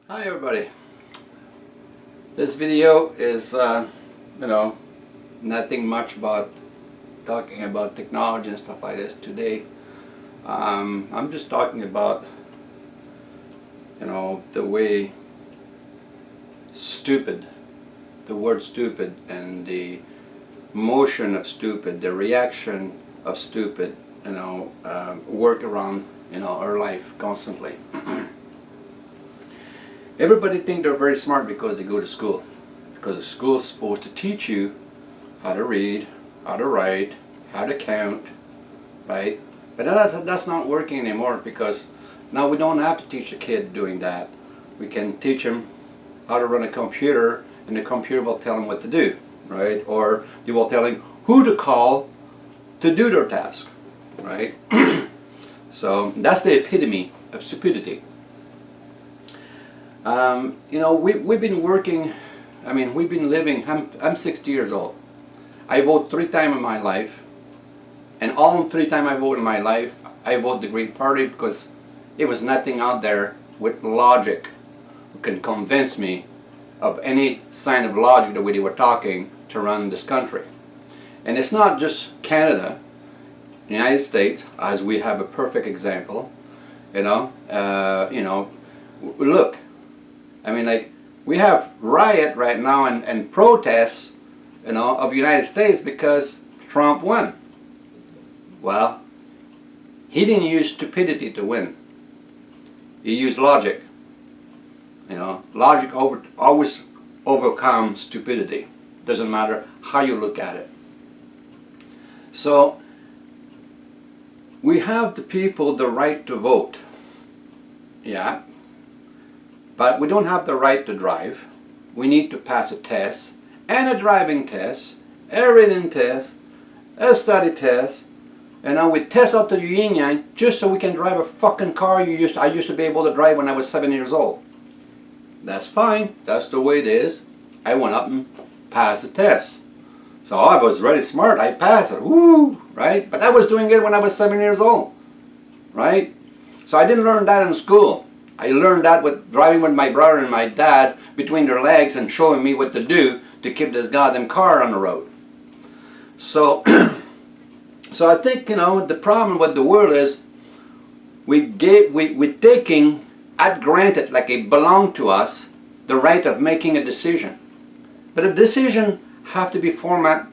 Hi everybody. This video is nothing much about talking about technology and stuff like this today. I'm just talking about the way stupid, the word stupid and the motion of stupid, the reaction of stupid work around our life constantly. Everybody think they're very smart because they go to school. Because the school is supposed to teach you how to read, how to write, how to count, right? But that's not working anymore, because now we don't have to teach a kid doing that. We can teach them how to run a computer, and the computer will tell them what to do, right? Or you will tell them who to call to do their task, right? So that's the epitome of stupidity. We've been working, we've been living, I'm 60 years old. I vote 3 times in my life, and all 3 times I vote in my life, I vote the Green Party, because it was nothing out there with logic who can convince me of any sign of logic the way they were talking to run this country. And it's not just Canada, the United States, as we have a perfect example, look. We have riot right now and protests, of the United States because Trump won. Well, he didn't use stupidity to win. He used logic. Logic always overcomes stupidity. Doesn't matter how you look at it. So, we have the people the right to vote. Yeah. But we don't have the right to drive. We need to pass a test, and a driving test, a written test, a study test, and we test up to the union just so we can drive a fucking car I used to be able to drive when I was 7 years old. That's fine. That's the way it is. I went up and passed the test. So I was really smart. I passed it. Woo! Right? But I was doing it when I was 7 years old. Right? So I didn't learn that in school. I learned that with driving with my brother and my dad between their legs and showing me what to do to keep this goddamn car on the road. So, so I think, the problem with the world is we're taking at granted, like it belonged to us, the right of making a decision. But a decision have to be formatted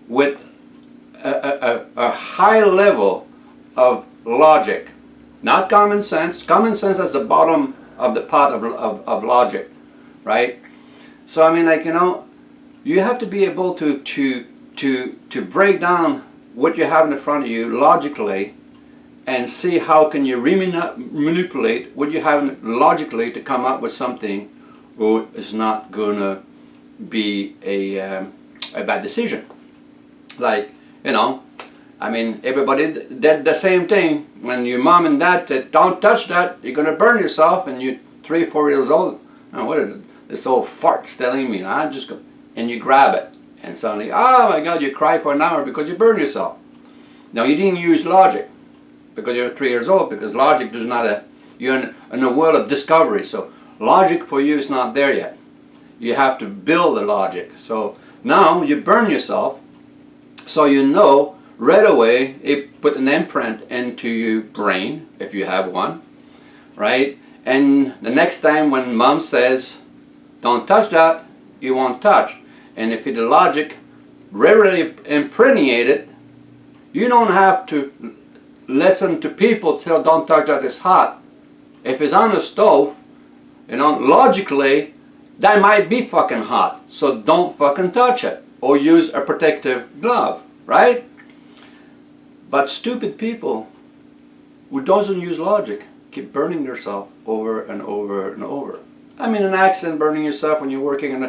with a high level of logic. Not common sense. Common sense is the bottom of the pot of logic, right? So you have to be able to break down what you have in front of you logically, and see how can you manipulate what you have logically to come up with something who is not gonna be a bad decision. Like, everybody did the same thing. When your mom and dad said, "Don't touch that, you're going to burn yourself," and you're 3 or 4 years old, what is it? This old fart's telling me, and you grab it, and suddenly, oh my God, you cry for an hour because you burn yourself. Now, you didn't use logic because you're 3 years old, because logic does not, you're in a world of discovery, so logic for you is not there yet. You have to build the logic. So now you burn yourself, so right away, it put an imprint into your brain, if you have one, right? And the next time when mom says, "Don't touch that," you won't touch. And if the logic really impregnated, you don't have to listen to people tell, "Don't touch that, it's hot." If it's on the stove, logically, that might be fucking hot. So don't fucking touch it. Or use a protective glove, right? But stupid people who doesn't use logic keep burning themselves over and over and over. An accident, burning yourself when you're working in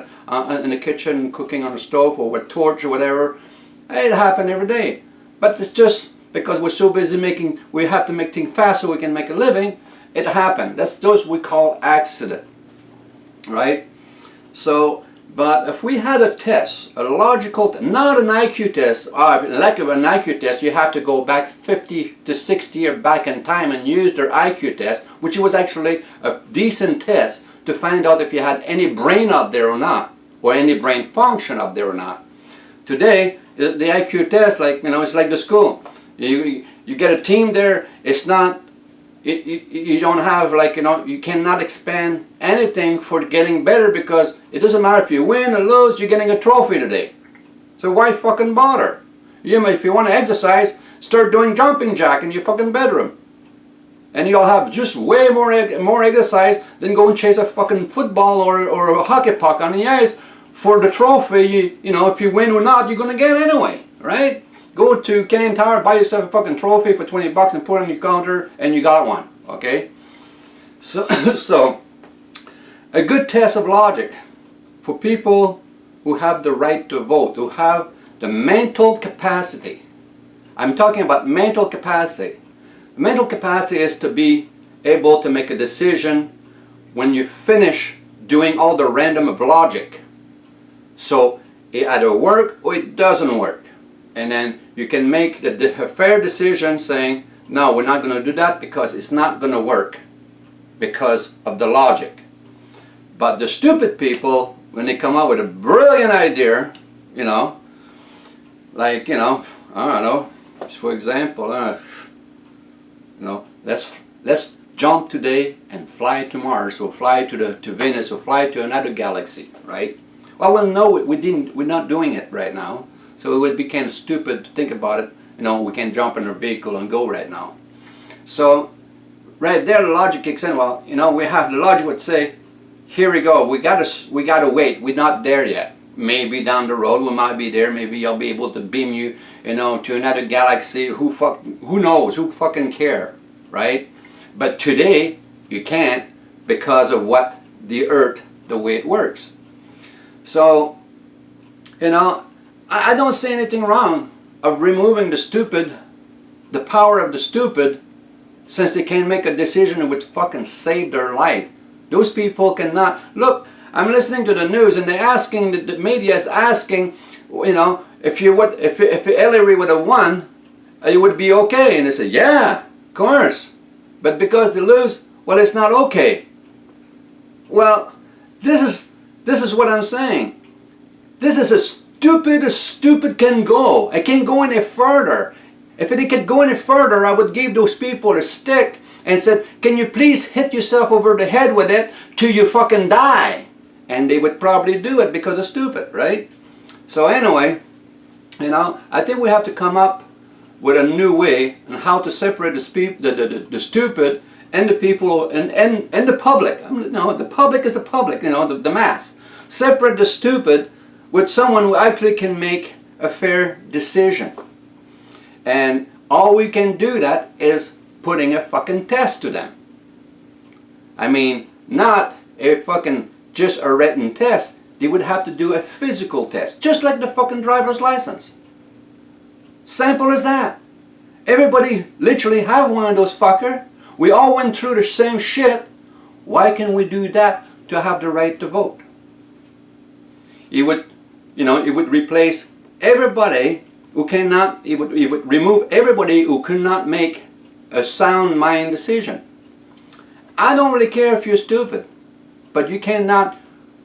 the kitchen, cooking on a stove or with torch or whatever, it happens every day. But it's just because we're so busy we have to make things fast so we can make a living, it happened. That's those we call accident, right? So, but if we had a test, a logical, not an IQ test, like an IQ test, you have to go back 50 to 60 years back in time and use their IQ test, which was actually a decent test to find out if you had any brain up there or not, or any brain function up there or not. Today, the IQ test, like, you know, it's like the school. You get a team there. It's not. You don't have, like, you know, you cannot expand anything for getting better, because it doesn't matter if you win or lose. You're getting a trophy today. So why fucking bother? If you want to exercise, start doing jumping jack in your fucking bedroom. And you'll have just way more exercise than go and chase a fucking football or a hockey puck on the ice for the trophy. You know, if you win or not, you're going to get anyway, right? Go to Canadian Tire, buy yourself a fucking trophy for $20 and put it on your counter, and you got one, okay? So a good test of logic for people who have the right to vote, who have the mental capacity. I'm talking about mental capacity. Mental capacity is to be able to make a decision when you finish doing all the random of logic. So it either works or it doesn't work. And then you can make a fair decision saying, no, we're not going to do that because it's not going to work because of the logic. But the stupid people, when they come up with a brilliant idea, you know, like, you know, I don't know, for example, you know, let's jump today and fly to Mars, or fly to Venus, or fly to another galaxy, right? Well, no, we're not doing it right now, so it would be kind of stupid to think about it. You know, we can jump in a vehicle and go right now. So right there, the logic kicks in. Well, you know, the logic would say, here we go. We gotta wait. We're not there yet. Maybe down the road we might be there. Maybe I'll be able to beam you, you know, to another galaxy. Who knows? Who fucking care, right? But today you can't, because of what the Earth, the way it works. So, you know, I don't see anything wrong of removing the power of the stupid, since they can make a decision that would fucking save their life. Those people cannot. Look, I'm listening to the news, and they're asking, the media is asking, you know, if Hillary would have won, it would be okay. And they say, yeah, of course. But because they lose, well, it's not okay. Well, this is what I'm saying. This is as stupid can go. I can't go any further. If it could go any further, I would give those people a stick and said, can you please hit yourself over the head with it till you fucking die? And they would probably do it because they're stupid, right? So anyway, you know, I think we have to come up with a new way on how to separate the stupid and the people and the public. No, the public is the public, you know, the mass. Separate the stupid with someone who actually can make a fair decision. And all we can do that is putting a fucking test to them. I mean, not a fucking just a written test. They would have to do a physical test, just like the fucking driver's license. Simple as that. Everybody literally have one of those fucker. We all went through the same shit. Why can we do that to have the right to vote? It would, you know, it would replace everybody who cannot, it would remove everybody who cannot make a sound mind decision. I don't really care if you're stupid, but you cannot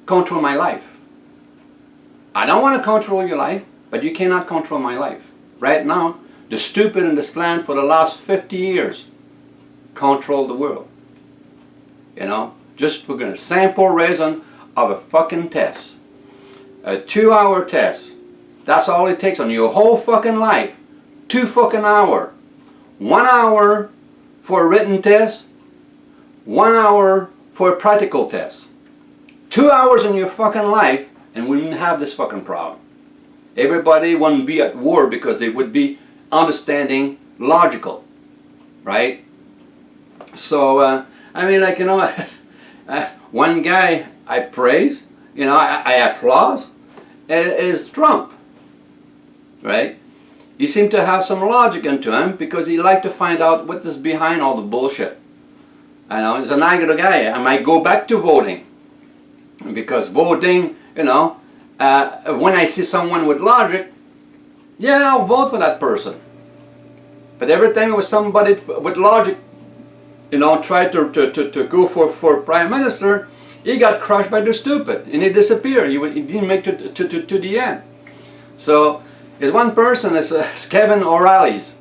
control my life. I don't want to control your life, but you cannot control my life. Right now, the stupid in this planet for the last 50 years control the world. You know, just for a simple reason of a fucking test. A 2-hour test. That's all it takes on your whole fucking life. 2 fucking hours. 1 hour for a written test. 1 hour for a practical test. 2 hours in your fucking life, and we wouldn't have this fucking problem. Everybody wouldn't be at war because they would be understanding logical, right? So I mean, like, you know, one guy I praise, you know, I applaud, is Trump, right? He seemed to have some logic into him because he liked to find out what is behind all the bullshit. I know, he's a nice guy. I might go back to voting. Because voting, you know, when I see someone with logic, yeah, I'll vote for that person. But every time it was somebody with logic, you know, tried to go for Prime Minister, He got crushed by the stupid, and he disappeared. He didn't make it to the end. So, there's one person, it's Kevin O'Reilly's,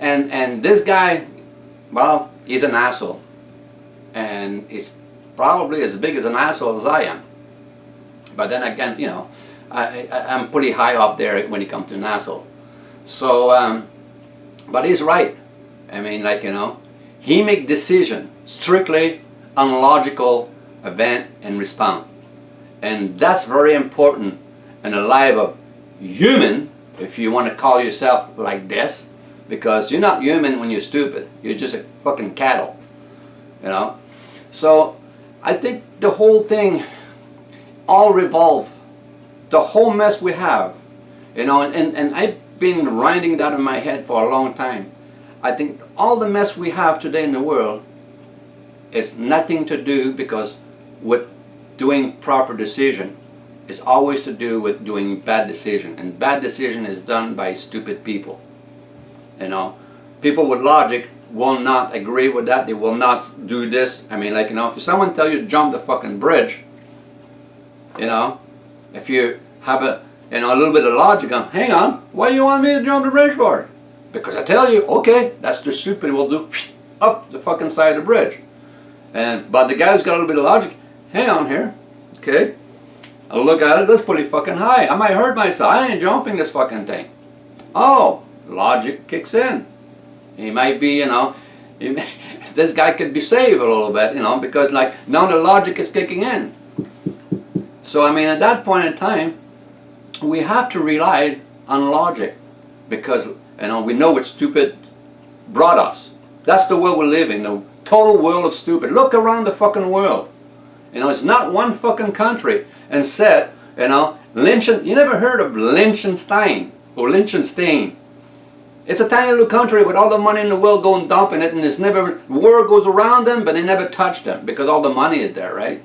and this guy, well, he's an asshole, and he's probably as big as an asshole as I am. But then again, you know, I'm pretty high up there when it comes to an asshole. So, but he's right. I mean, like, you know, he make decision strictly on logical event and respond, and that's very important in the life of human, if you want to call yourself like this, because you're not human when you're stupid. You're just a fucking cattle, you know. So I think the whole thing all revolve, the whole mess we have, you know, and I've been grinding that in my head for a long time. I think all the mess we have today in the world is nothing to do because with doing proper decision. It's always to do with doing bad decision, and bad decision is done by stupid people. You know, people with logic will not agree with that. They will not do this. I mean, like, you know, if someone tell you to jump the fucking bridge, you know, if you have a, you know, a little bit of logic, hang on, why do you want me to jump the bridge for? Because I tell you, okay, that's the stupid will do, up the fucking side of the bridge. But the guy who's got a little bit of logic, hang on here, okay, I'll look at it, that's pretty fucking high. I might hurt myself, I ain't jumping this fucking thing. Oh, logic kicks in. He might be, you know, this guy could be saved a little bit, you know, because like now the logic is kicking in. So I mean, at that point in time, we have to rely on logic, because, you know, we know what stupid brought us. That's the world we live in, the total world of stupid. Look around the fucking world. You know, it's not one fucking country. And said, you know, you never heard of Liechtenstein or Liechtenstein. It's a tiny little country with all the money in the world going dumping it, and it's never, war goes around them, but they never touch them because all the money is there, right?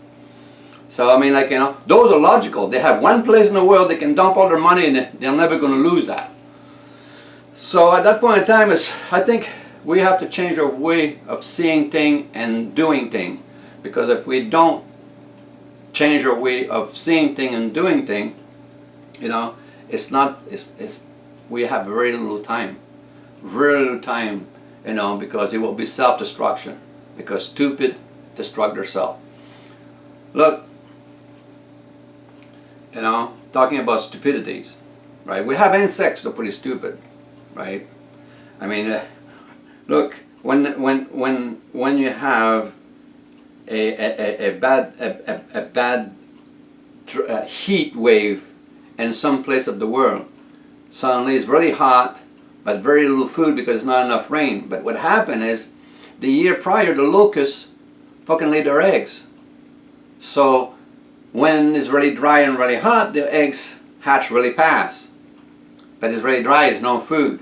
So I mean, like, you know, those are logical. They have one place in the world they can dump all their money, and they're never going to lose that. So at that point in time, I think we have to change our way of seeing things and doing things, because if we don't change our way of seeing things and doing things, you know, we have very little time, you know, because it will be self-destruction, because stupid destruct themselves. Look, you know, talking about stupidities, right? We have insects that are pretty stupid, right? I mean, look, when you have a bad heat wave in some place of the world, suddenly it's really hot, but very little food because there's not enough rain. But what happened is, the year prior, the locusts fucking laid their eggs. So when it's really dry and really hot, the eggs hatch really fast. But it's really dry, there's no food.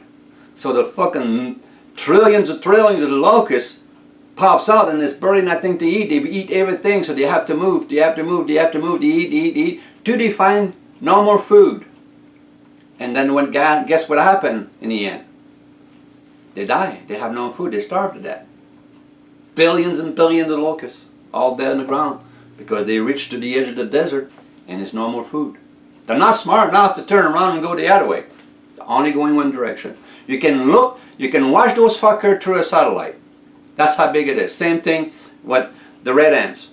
So the fucking trillions of locusts pops out, and there's barely nothing to eat. They eat everything, so they have to move, they eat, till they find no more food. And then guess what happened in the end? They die. They have no food. They starve to death. Billions and billions of locusts, all dead on the ground, because they reached to the edge of the desert, and there's no more food. They're not smart enough to turn around and go the other way. They're only going one direction. You can look, you can watch those fuckers through a satellite. That's how big it is. Same thing with the red ants.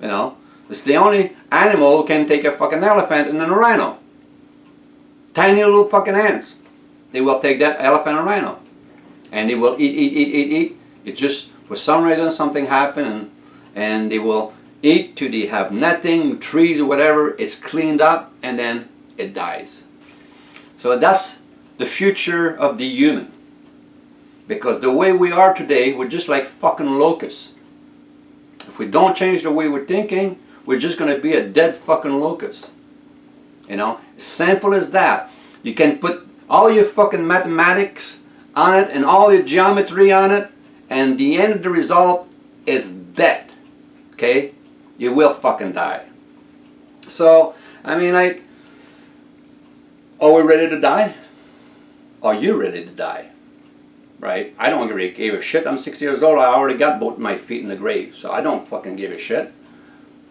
You know, it's the only animal who can take a fucking elephant and then a rhino. Tiny little fucking ants. They will take that elephant and rhino, and they will eat. It's just, for some reason, something happened, and they will eat till they have nothing, trees or whatever. It's cleaned up, and then it dies. So that's the future of the human. Because the way we are today, we're just like fucking locusts. If we don't change the way we're thinking, we're just going to be a dead fucking locust. You know, simple as that. You can put all your fucking mathematics on it and all your geometry on it, and the end of the result is death. Okay? You will fucking die. So, I mean, like, are we ready to die? Are you ready to die? Right? I don't really give a shit. I'm 60 years old. I already got both my feet in the grave, so I don't fucking give a shit.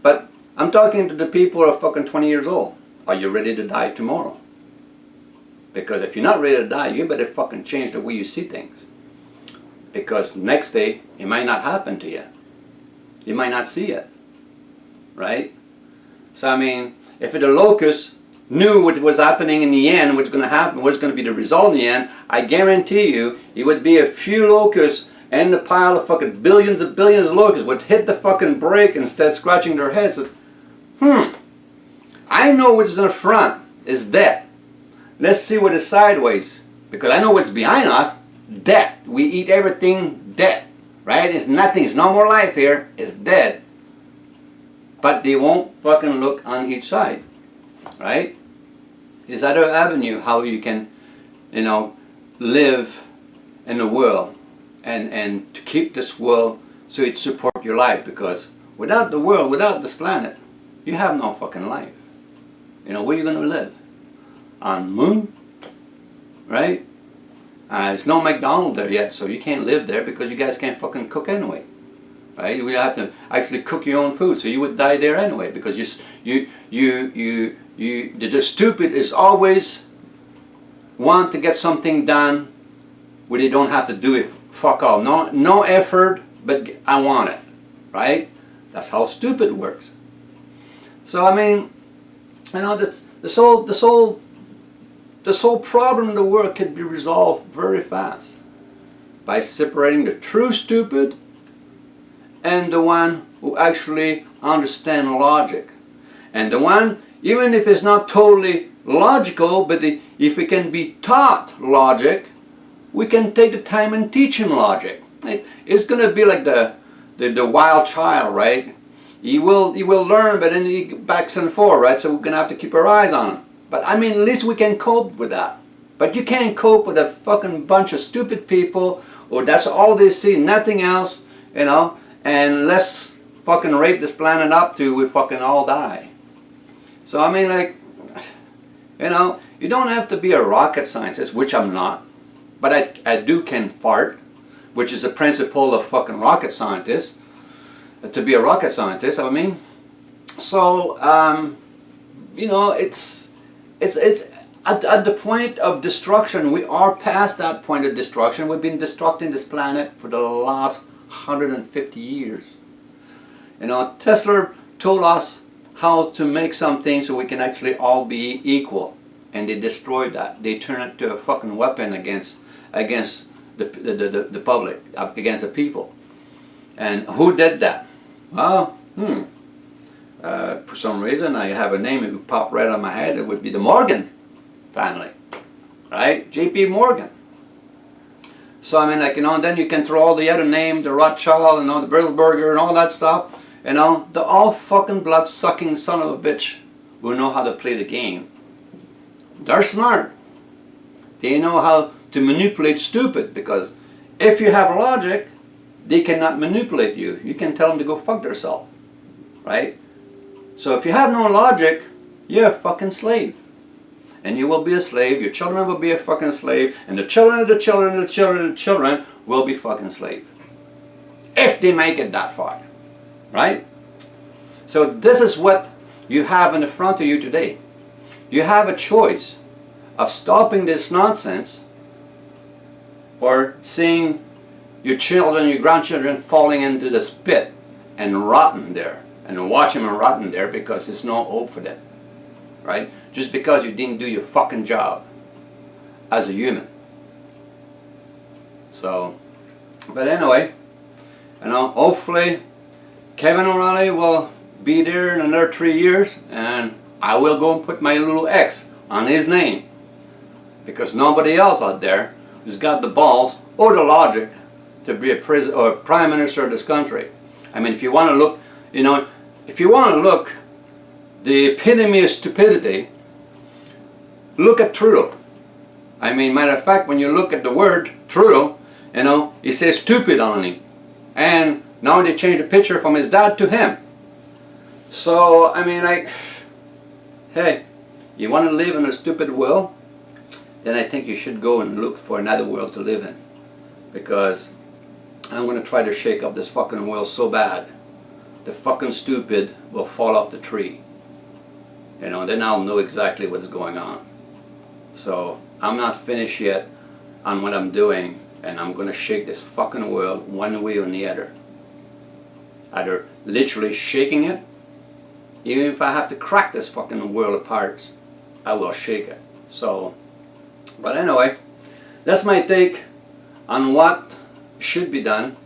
But I'm talking to the people who are fucking 20 years old. Are you ready to die tomorrow? Because if you're not ready to die, you better fucking change the way you see things. Because next day, it might not happen to you. You might not see it. Right? So I mean, if the locusts knew what was happening in the end, what's going to happen, what's going to be the result in the end, I guarantee you, it would be a few locusts and the pile of fucking billions of locusts would hit the fucking brake instead of scratching their heads. I know what's in the front is death. Let's see what is sideways. Because I know what's behind us, death. We eat everything dead. Right? It's nothing. It's no more life here. It's dead. But they won't fucking look on each side. Right? Is other avenue how you can, you know, live in the world and to keep this world so it support your life, because without the world, without this planet, you have no fucking life. You know, where are you going to live? On moon? Right? It's no McDonald's there yet, so you can't live there because you guys can't fucking cook anyway. Right? You would have to actually cook your own food, so you would die there anyway, because the stupid is always want to get something done where they don't have to do it. Fuck all. No effort, but I want it. Right? That's how stupid works. So I mean, you know, this whole problem in the world could be resolved very fast by separating the true stupid and the one who actually understand logic. And the one, even if it's not totally logical, but if it can be taught logic, we can take the time and teach him logic. It's going to be like the wild child, right? He will learn, but then he backs and forth, right? So we're going to have to keep our eyes on him. But I mean, at least we can cope with that. But you can't cope with a fucking bunch of stupid people, or that's all they see, nothing else, you know, and let's fucking rape this planet up till we fucking all die. So I mean, like, you know, you don't have to be a rocket scientist, which I'm not, but I can fart, which is the principle of fucking rocket scientists, to be a rocket scientist, I mean. So, you know, it's at the point of destruction. We are past that point of destruction. We've been destructing this planet for the last 150 years. You know, Tesla told us how to make something so we can actually all be equal, and they destroyed that. They turned it to a fucking weapon against the public, against the people. And who did that? Well, for some reason I have a name that would pop right on my head. It would be the Morgan family, right? J.P. Morgan. So I mean, like, you know, and then you can throw all the other names, the Rothschild, you know, the Bilderberger and all that stuff. You know, they're all fucking blood-sucking son of a bitch who know how to play the game. They're smart. They know how to manipulate stupid, because if you have logic, they cannot manipulate you. You can tell them to go fuck themselves, right? So if you have no logic, you're a fucking slave. And you will be a slave, your children will be a fucking slave, and the children of the children of the children of the children will be fucking slave. If they make it that far, right? So this is what you have in the front of you today. You have a choice of stopping this nonsense or seeing your children, your grandchildren falling into this pit and rotting there, and watching them rotting there because there's no hope for them, right? Just because you didn't do your fucking job as a human. So, but anyway, you know, hopefully Kevin O'Reilly will be there in another 3 years, and I will go and put my little X on his name, because nobody else out there who's got the balls or the logic to be a president or prime minister of this country. I mean, if you want to look, you know, if you want to look the epitome of stupidity, look at Trudeau. I mean, matter of fact, when you look at the word Trudeau, you know, he says stupid on him, and now they changed the picture from his dad to him. So I mean, like, hey, you want to live in a stupid world? Then I think you should go and look for another world to live in, because I'm going to try to shake up this fucking world so bad. the fucking stupid will fall off the tree. You know, then I'll know exactly what's going on. So I'm not finished yet on what I'm doing, and I'm going to shake this fucking world one way or the other. Either literally shaking it, even if I have to crack this fucking world apart, I will shake it. So, but anyway, that's my take on what should be done,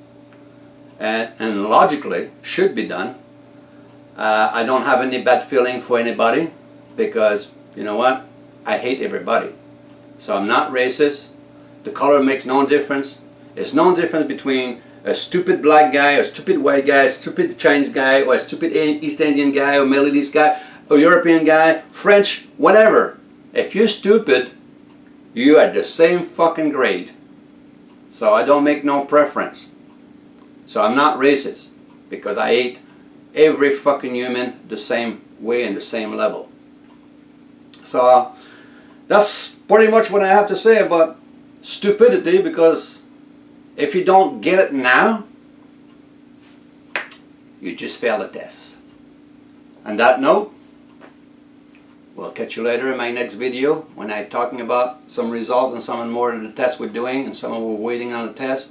and logically should be done. I don't have any bad feeling for anybody, because you know what? I hate everybody. So I'm not racist. The color makes no difference. There's no difference between a stupid black guy, a stupid white guy, a stupid Chinese guy, or a stupid East Indian guy, or Middle East guy, or European guy, French, whatever. If you're stupid, you are the same fucking grade. So I don't make no preference. So I'm not racist, because I hate every fucking human the same way and the same level. So that's pretty much what I have to say about stupidity, because if you don't get it now, you just failed the test. On that note, we'll catch you later in my next video when I'm talking about some results and some more of the tests we're doing and some of we're waiting on the test,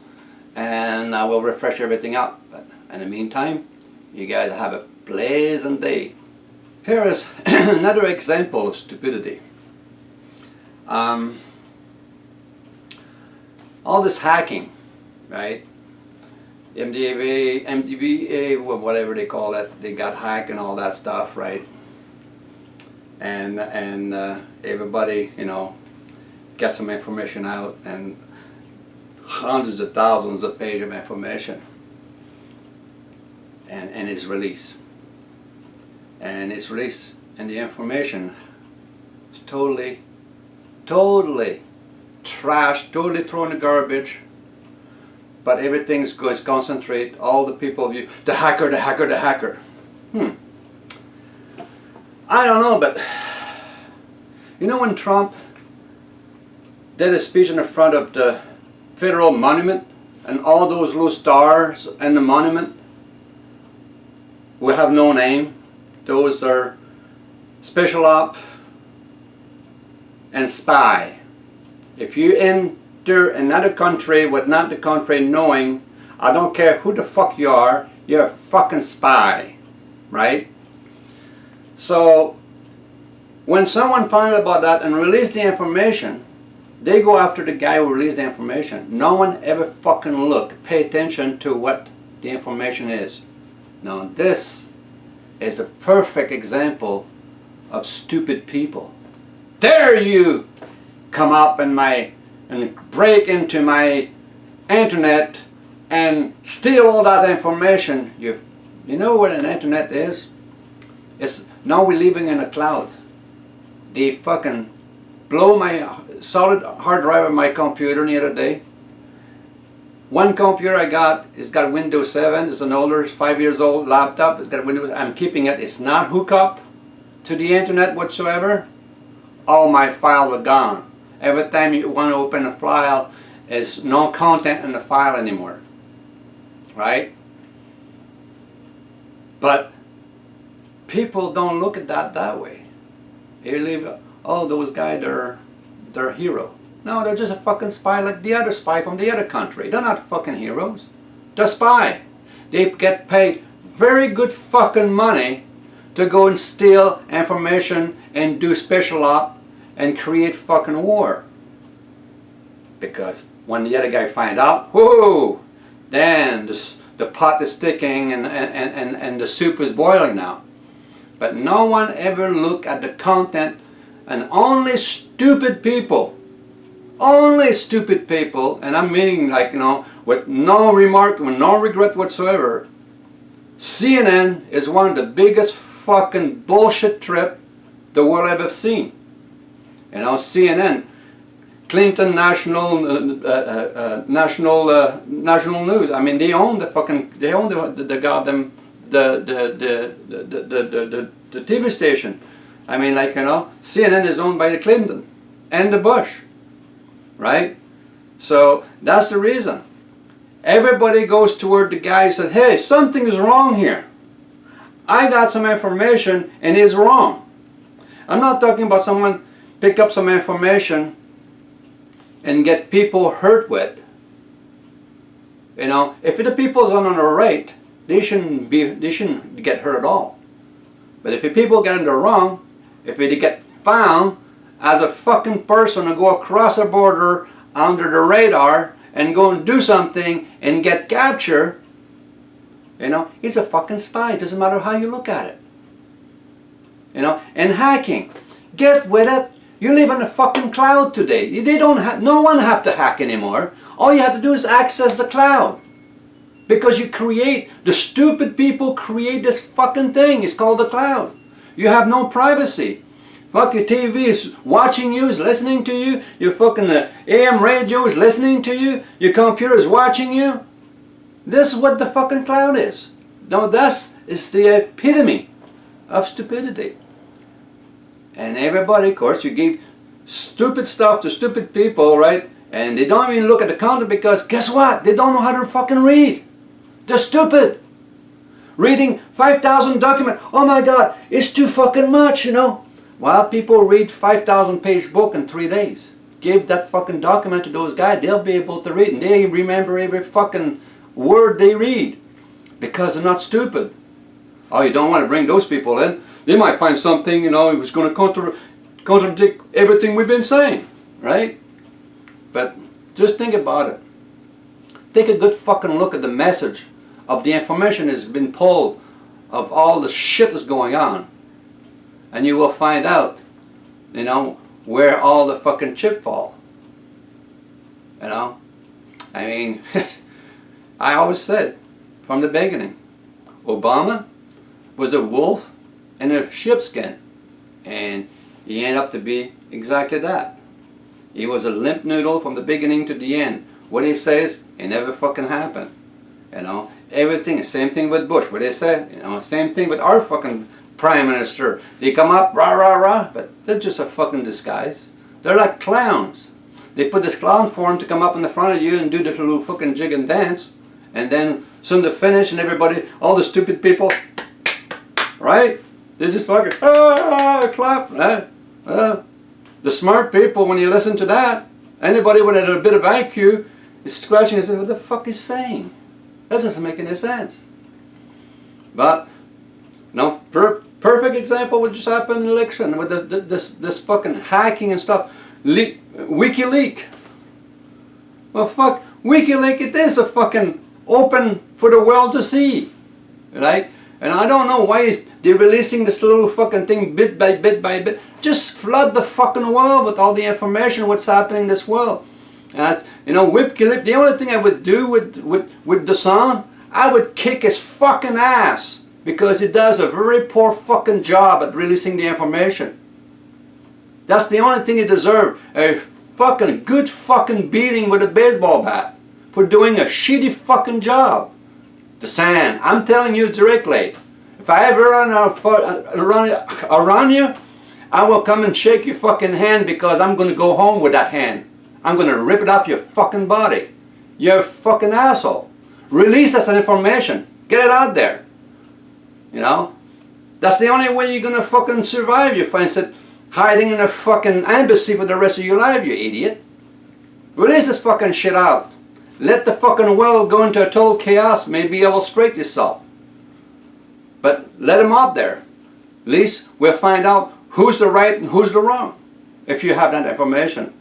and I will refresh everything up. But in the meantime, you guys have a pleasant day. Here is another example of stupidity. All this hacking, right? MDVA, whatever they call it, they got hacked and all that stuff, right? And everybody, you know, gets some information out, and hundreds of thousands of pages of information, and it's released. And it's released, and the information is totally trash, totally thrown in the garbage. But everything's goes concentrate. All the people view the hacker. I don't know, but you know when Trump did a speech in the front of the federal monument, and all those little stars and the monument will have no name. Those are special op and spy. If you enter another country with not the country knowing, I don't care who the fuck you are, you're a fucking spy, right? So when someone finds out about that and release the information, they go after the guy who released the information. No one ever fucking pay attention to what the information is. Now this is a perfect example of stupid people. Dare you come up and break into my internet and steal all that information? You know what an internet is? It's now we're living in a cloud. They fucking blow my solid hard drive of my computer the other day. One computer I got, it's got Windows 7, it's an older, 5 years old laptop, it's got Windows, I'm keeping it, it's not hooked up to the internet whatsoever. All my files are gone. Every time you want to open a file, there's no content in the file anymore. Right? But people don't look at that way. They leave, oh, those guys, they're a hero. No, they're just a fucking spy like the other spy from the other country. They're not fucking heroes. They're spy. They get paid very good fucking money to go and steal information and do special op and create fucking war. Because when the other guy find out, whoo, then the pot is sticking and the soup is boiling now. But no one ever look at the content, and only stupid people, and I'm meaning like, you know, with no remark, with no regret whatsoever, CNN is one of the biggest fucking bullshit trip the world ever seen. You know, CNN, Clinton National News. I mean, they own the goddamn the TV station. I mean, like, you know, CNN is owned by the Clinton and the Bush, right? So that's the reason. Everybody goes toward the guy who said, hey, something is wrong here. I got some information and it's wrong. I'm not talking about someone pick up some information and get people hurt with. You know, if the people are on the right, they shouldn't get hurt at all. But if the people get in the wrong, if they get found as a fucking person to go across a border under the radar and go and do something and get captured, you know, he's a fucking spy. It doesn't matter how you look at it. You know, and hacking, get with it. You live on a fucking cloud today. They don't no one have to hack anymore. All you have to do is access the cloud. Because you create, the stupid people create this fucking thing. It's called the cloud. You have no privacy. Fuck, your TV is watching you, is listening to you. Your fucking AM radio is listening to you. Your computer is watching you. This is what the fucking cloud is. Now this is the epitome of stupidity. And everybody, of course, you give stupid stuff to stupid people, right? And they don't even look at the content because guess what? They don't know how to fucking read. They're stupid. Reading 5,000 documents. Oh my God, it's too fucking much, you know. Well, people read 5,000 page book in 3 days. Give that fucking document to those guys. They'll be able to read. And they remember every fucking word they read. Because they're not stupid. Oh, you don't want to bring those people in. They might find something, you know, it was going to contradict everything we've been saying. Right? But just think about it. Take a good fucking look at the message of the information that's been pulled of all the shit that's going on. And you will find out, you know, where all the fucking chip fall. You know? I mean, I always said from the beginning, Obama was a wolf in a sheepskin. And he ended up to be exactly that. He was a limp noodle from the beginning to the end. What he says, it never fucking happened. You know, everything, same thing with Bush. What they say, you know, same thing with our fucking Prime Minister. They come up, rah, rah, rah, but they're just a fucking disguise. They're like clowns. They put this clown form to come up in the front of you and do this little fucking jig and dance. And then soon to finish and everybody, all the stupid people, right? They just fucking, clap, right? The smart people, when you listen to that, anybody with a bit of IQ is scratching and saying, what the fuck is saying? That doesn't make any sense. But, no, perfect example what just happened in the election with this fucking hacking and stuff. WikiLeaks. Well, fuck, WikiLeaks, it is a fucking open for the world to see. Right? And I don't know why they're releasing this little fucking thing bit by bit by bit. Just flood the fucking world with all the information what's happening in this world. And you know, WikiLeaks, the only thing I would do with the son, I would kick his fucking ass. Because he does a very poor fucking job at releasing the information. That's the only thing he deserves. A fucking good fucking beating with a baseball bat. For doing a shitty fucking job. The sand. I'm telling you directly. If I ever run around you, I will come and shake your fucking hand because I'm going to go home with that hand. I'm going to rip it off your fucking body. You're a fucking asshole. Release that information. Get it out there. You know? That's the only way you're going to fucking survive. You find it hiding in a fucking embassy for the rest of your life, you idiot. Release this fucking shit out. Let the fucking world go into a total chaos. Maybe it will straighten itself. But let them out there. At least we'll find out who's the right and who's the wrong. If you have that information.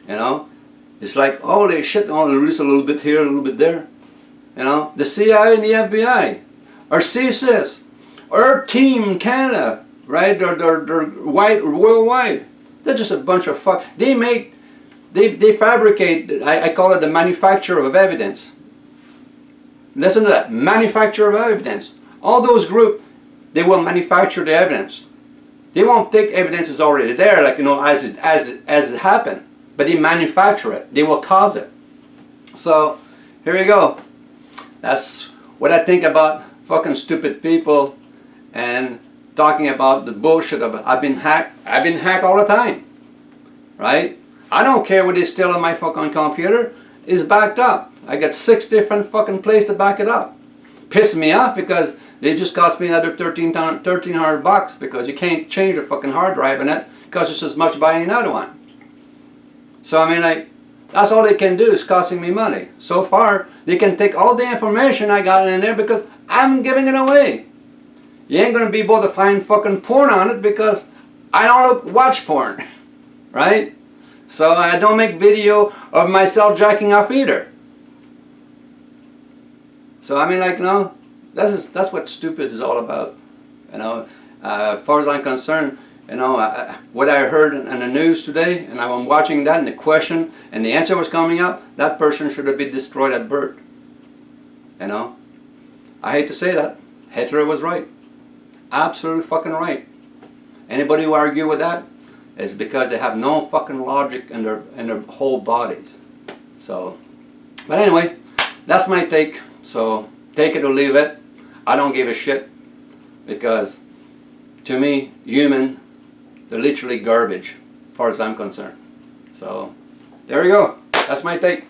You know? It's like, holy shit, oh, release a little bit here, a little bit there. You know? The CIA and the FBI. Or CSIS. Or Team in Canada. Right? They're white, worldwide. They're just a bunch of fuck. They fabricate, I call it the manufacture of evidence. Listen to that, manufacture of evidence. All those groups, they will manufacture the evidence. They won't take evidence that's already there, like, you know, as it happened. But they manufacture it. They will cause it. So, here you go. That's what I think about fucking stupid people and talking about the bullshit of I've been hacked all the time. Right? I don't care what they steal on my fucking computer. It's backed up. I got 6 different fucking places to back it up. Piss me off because They just cost me another $1,300 because you can't change a fucking hard drive in it. It costs just as much buying another one. So I mean, like, that's all they can do is costing me money. So far, they can take all the information I got in there because I'm giving it away. You ain't gonna be able to find fucking porn on it because I don't watch porn, right? So I don't make video of myself jacking off either. So I mean, like, no, that's what stupid is all about. You know, as far as I'm concerned, you know, what I heard in the news today, and I'm watching that, and the question and the answer was coming up, that person should have been destroyed at birth. You know, I hate to say that, Hitler was right, absolutely fucking right. Anybody who argue with that is because they have no fucking logic in their whole bodies. So, but anyway, that's my take. So take it or leave it. I don't give a shit because to me, human, they're literally garbage as far as I'm concerned. So there you go. That's my take.